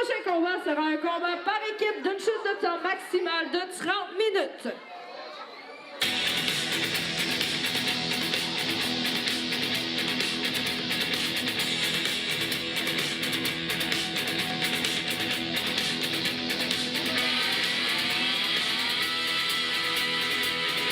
prochain combat sera un combat par équipe d'une chute de temps maximale de 30 minutes.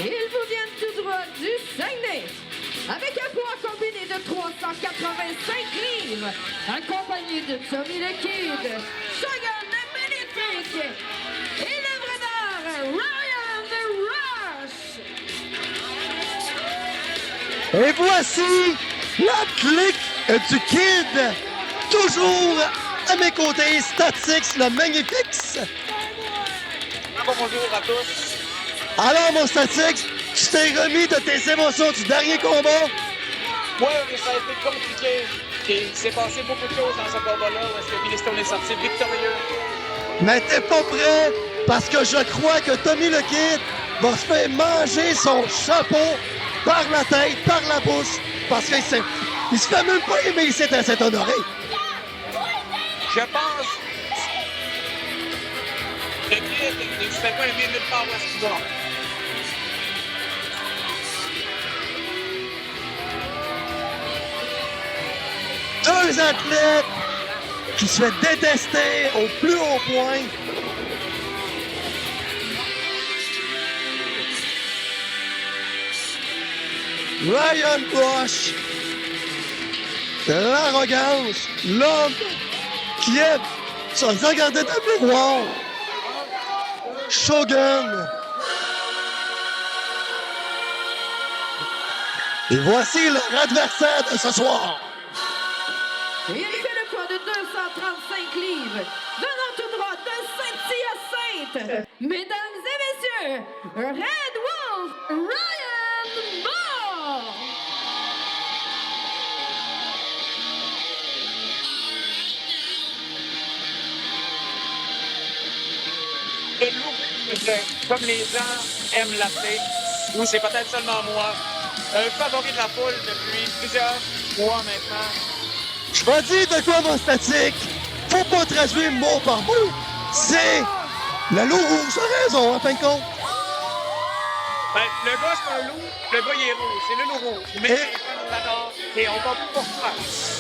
Ils vous viennent tout droit du Saguenay, avec un poids combiné de 385 livres, accompagné de Tommy le Kid, Shogun le Magnifique et le vrai d'art, Ryan the Rush. Et voici la clique du Kid, toujours à mes côtés, Statix le Magnifique. Bonjour à tous. Alors, mon Statix, tu t'es remis de tes émotions du dernier combat? Oui, ça a été compliqué. Il s'est passé beaucoup de choses dans ce combat-là où est-ce que Billy Stone est sorti victorieux. Mais t'es pas prêt parce que je crois que Tommy le Kid va se faire manger son chapeau par la tête, par la bouche, parce qu'il se fait même pas aimer ici à s'être honoré. Je pense que le Kid ne se fait pas aimer nulle part où est-ce qu'il va. Deux athlètes qui se fait détester au plus haut point. Ryan Rush, l'arrogance, l'homme qui est sur le regardé de miroir. Shogun. Et voici leur adversaire de ce soir. Et il fait le poids de 235 livres, venant tout droit de Saint-Hyacinthe. Mesdames et messieurs, Red Wolf, Ryan Moore! Le loup, comme les gens aiment l'appeler, ou c'est peut-être seulement moi, un favori de la foule depuis plusieurs mois maintenant. Je vais dire de quoi mon statique. Faut pas traduire mot par mot. C'est le loup rouge. T'as raison, en fin de compte. Ben, le gars, c'est un loup, le gars, il est rouge. C'est le loup rouge. Mais les gens l'adorent et on va pourquoi.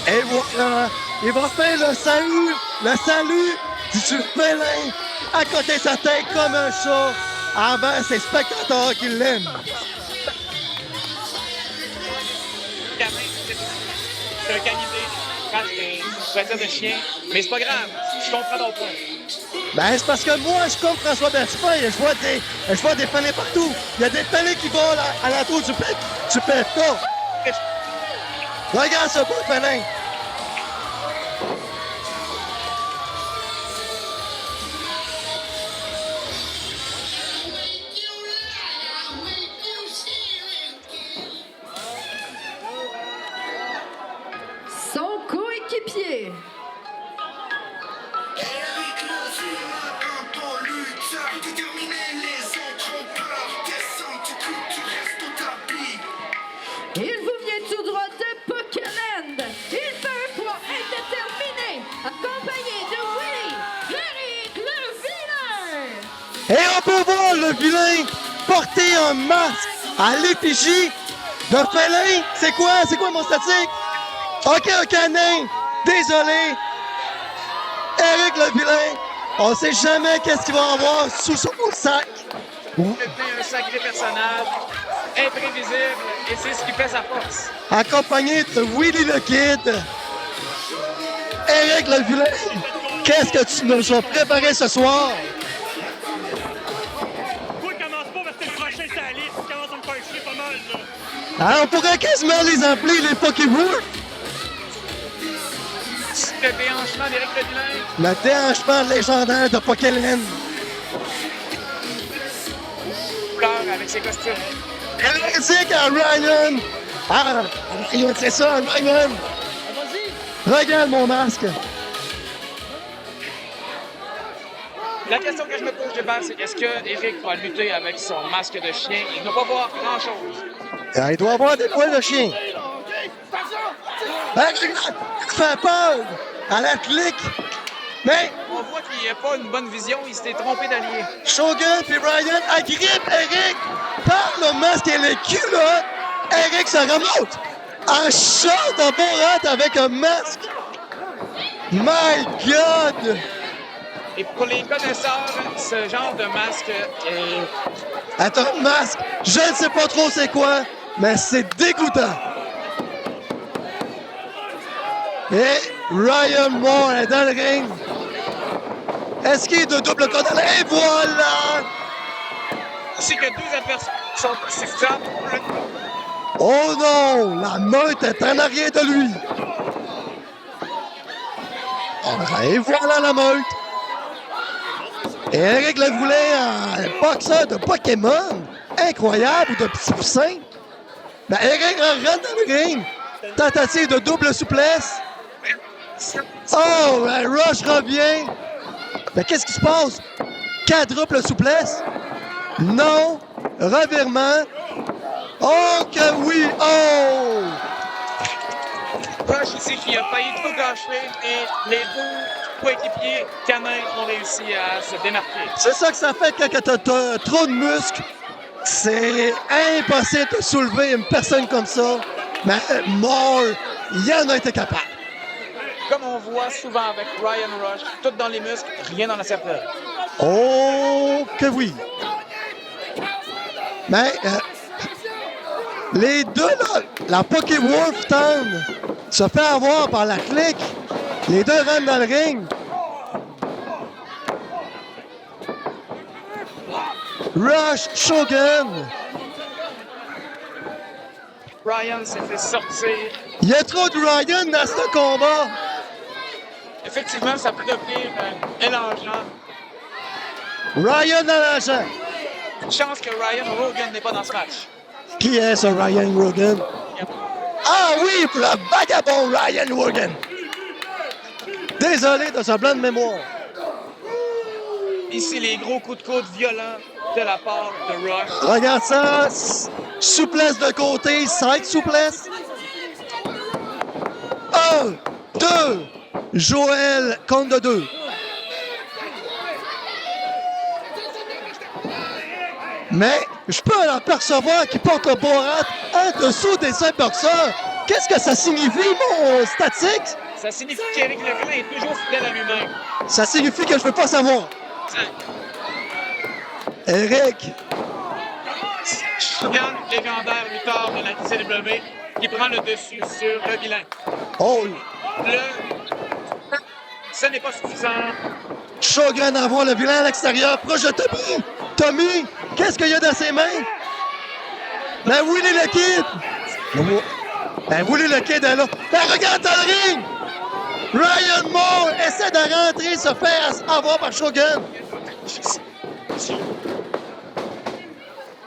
Et voilà. Il va faire le salut du félin à côté de sa tête comme un chat envers ses spectateurs qui l'aiment. C'est un canidé. Je vais dire de chien, mais c'est pas grave. Je comprends ton point. Ben, c'est parce que moi, je suis comme François Berthier et je vois des félins partout. Il y a des félins qui volent à la tour du PFK. Regarde ce beau félin. Son coéquipier. Il vous vient tout droit de Pokéland. Il fait un poids indéterminé, accompagné de Willy, Eric le Vilain. Et on peut voir le vilain porter un masque à l'effigie de félin. C'est quoi mon statique? OK, un canin. Désolé. Eric le vilain, on sait jamais qu'est-ce qu'il va avoir sous son sac. C'est un sacré personnage, imprévisible, et c'est ce qui fait sa force. Accompagné de Willy le Kid. Eric le vilain, qu'est-ce que tu nous as préparé ce soir? Toi, commence pas parce que le prochain, c'est la liste. Tu commences à me faire chier pas mal, là. Alors, on pourrait quasiment les appeler les Pokéballs. Le déhanchement d'Éric le Vilain. Le déhanchement légendaire de Pokéland. Couleur avec ses costumes. Classique à Ryan. Ah, Ryan, c'est ça, Ryan. Regarde mon masque. La question que je me pose, Gilbert, c'est est-ce que Eric va lutter avec son masque de chien? Il ne doit pas voir grand-chose. Il doit avoir des poils de chien. Fais peur à la clique Mais On voit qu'il n'a pas une bonne vision, il s'était trompé d'allié. Shogun puis Ryan agrippent Eric par le masque et les culottes. Eric se remonte en short en Borat avec un masque. My God! Et pour les connaisseurs, ce genre de masque est... Attends, masque, je ne sais pas trop c'est quoi, mais c'est dégoûtant. Et Ryan Moore est dans le ring. Est-ce qu'il est de double condamné? Et voilà! C'est que deux adversaires sont pas suffisants pour le... Oh non! La meute est en arrière de lui. Et voilà la meute. Et Eric le voulait un boxeur de Pokémon. Incroyable, ou de petit poussin. Ben Eric rentre dans le ring. Tentative de double souplesse. Oh, Rush revient. Ben qu'est-ce qui se passe? Quadruple souplesse? Non. Revirement. Oh que oui! Oh! Rush ici qui a failli tout gâcher et les deux coéquipiers canins ont réussi à se démarquer. C'est ça que ça fait quand t'as trop de muscles. C'est impossible de soulever une personne comme ça. Mais Moore, il en a été capable. Comme on voit souvent avec Ryan Rush, tout dans les muscles, rien dans la cervelle. Oh que oui! Mais les deux, là, la Pokéwolf Town se fait avoir par la clique. Les deux rentrent dans le ring. Rush, Shogun. Ryan s'est fait sortir. Il y a trop de Ryan dans ce combat. Effectivement, ça peut devenir mélangeant. Ryan dans l'argent. Chance que Ryan Rogan n'est pas dans ce match. Qui est ce Ryan Rogan? Ah oui, pour le vagabond Ryan Rogan. Désolé de ce blanc de mémoire. Ici, les gros coups de coude violents de la part de Rush. Regarde ça. Souplesse de côté, side souplesse. 1, 2. Joël compte de 2. Mais je peux en apercevoir qu'il porte le Borat en dessous des 5 boxeurs. Qu'est-ce que ça signifie, mon statique? Ça signifie qu'Éric Legrand est toujours fidèle à lui-même. Ça signifie que je veux pas savoir. Eric. Shogun, légendaire lutteur de la CW, qui prend le dessus sur le vilain. Oh, Ce n'est pas suffisant. Shogun envoie le vilain à l'extérieur, proche de Tommy. Tommy, qu'est-ce qu'il y a dans ses mains? Ben Willy le Kid. Ben Willy le Kid est là. Ben regarde dans le ring. Ryan Moore essaie de rentrer, se faire avoir par Shogun.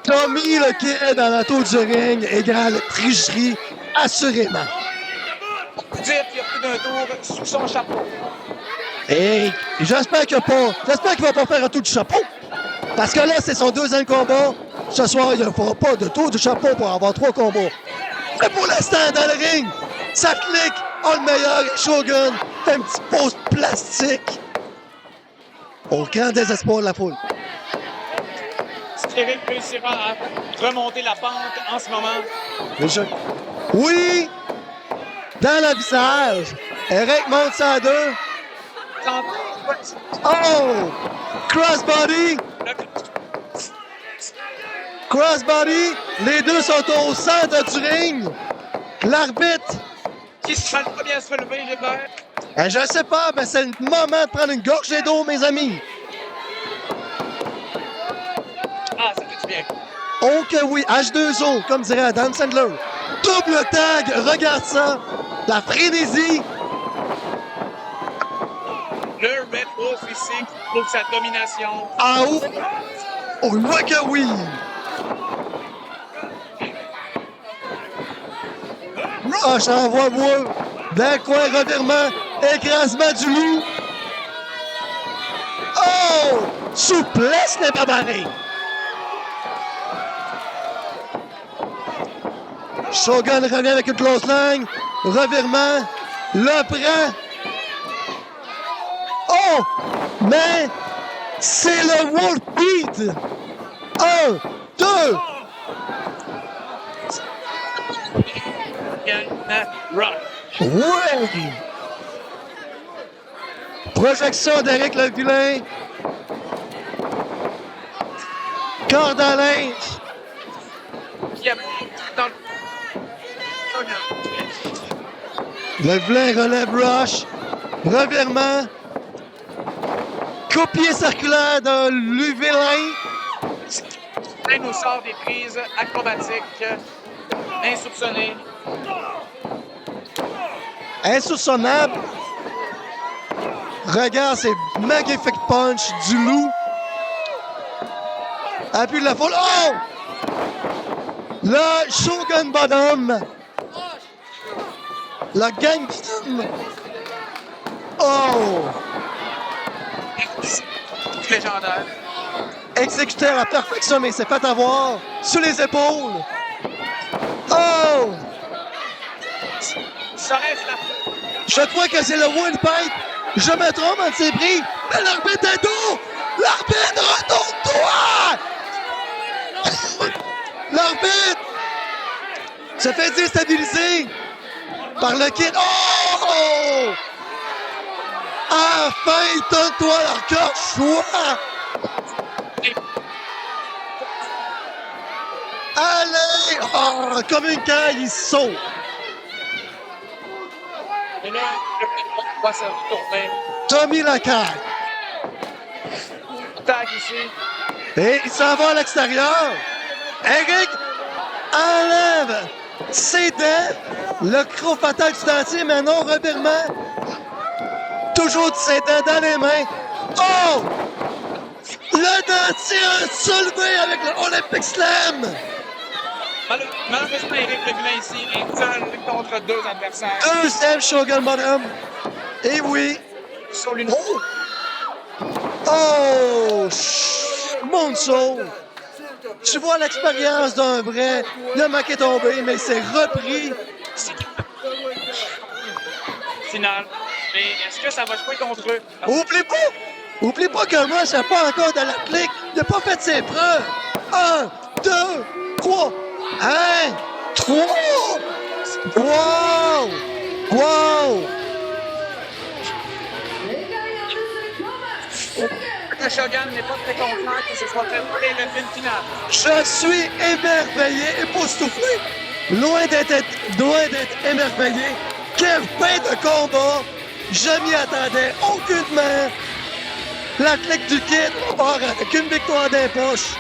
Tommy le Kid dans la tour du ring égale tricherie, assurément. On peut dire qu'il y a plus d'un tour sous son chapeau. Et j'espère qu'il va pas faire un tour du chapeau. Parce que là, c'est son deuxième combat. Ce soir, il ne fera pas de tour du chapeau pour avoir 3 combats. Mais pour l'instant, dans le ring, ça clique. Oh, le meilleur, Shogun fait un petit pause plastique. Au grand désespoir de la foule. Eric réussira à remonter la pente en ce moment. Oui! Dans le visage. Eric monte ça à 2. Oh! Crossbody! Crossbody! Les deux sont au centre du ring. L'arbitre. Qui se sent pas bien se relever, Gilbert? Je sais pas, mais c'est le moment de prendre une gorgée d'eau, mes amis. Ah, ça fait du bien. Oh que oui, H2O, comme dirait Adam Sandler. Double tag, regarde ça. La frénésie. Le Red Wolf ici pour sa domination. Ah oh! On voit que oui. Rush envoie moi. D'un coin, revirement. Écrasement du loup. Oh! Souplesse n'est pas barrée. Shogun revient avec une close line. Revirement. Le prend. Oh! Mais c'est le Wolf Beat! 1, 2! Rush. Ouais! Projection d'Éric Le Vilain. Corde à linge. Qui a dans le... Le Vilain relève Rush. Revirement. Copier circulaire de Luvilain. Il nous sort des prises acrobatiques insoupçonnées. Insoupçonnable. Regarde ces magnifiques punch du loup. Appui de la foule. Oh! Le Shogun Bottom. La gang Bottom. Oh! Légendaire. Exécuté à la perfection, mais il s'est fait avoir sur les épaules. Oh! Ça reste là. Je crois que c'est le windpipe. Je me trompe entre ses prix. Mais l'arbitre est dos! L'arbitre, retourne-toi! L'arbitre se fait déstabiliser par le kid. Oh! Enfin, donne-toi leur choix! Allez! Oh, comme une caille, il saute. Et là, le va se retourner. Tommy Lacaille. Tag ici. Et il s'en va à l'extérieur. Eric enlève ses dents. Le croc fatal du dentier, mais non, revirement. Toujours de ses dents dans les mains. Oh! Le dentier a soulevé avec le Olympic Slam. Malheureusement, Éric Le Vilain ici est seul contre deux adversaires. Deuxième Shogun Bottom. Et oui. Sur l'une. Oh! Monso! Tu vois l'expérience d'un vrai. Il a manqué tomber, mais il s'est repris. Finale. Mais est-ce que ça va jouer contre eux? Oublie pas que moi, je pas encore de la clique. Il n'a pas fait ses preuves. 1, 2, 3. 1, 3. Wow! Wow! Le Shogun n'est pas très confiant que ce soit fait pour le film final. Je suis émerveillé, époustouflé. Loin d'être émerveillé. Quelle fin de combat! Je m'y attendais aucunement. La clique du kid part avec une victoire des poches.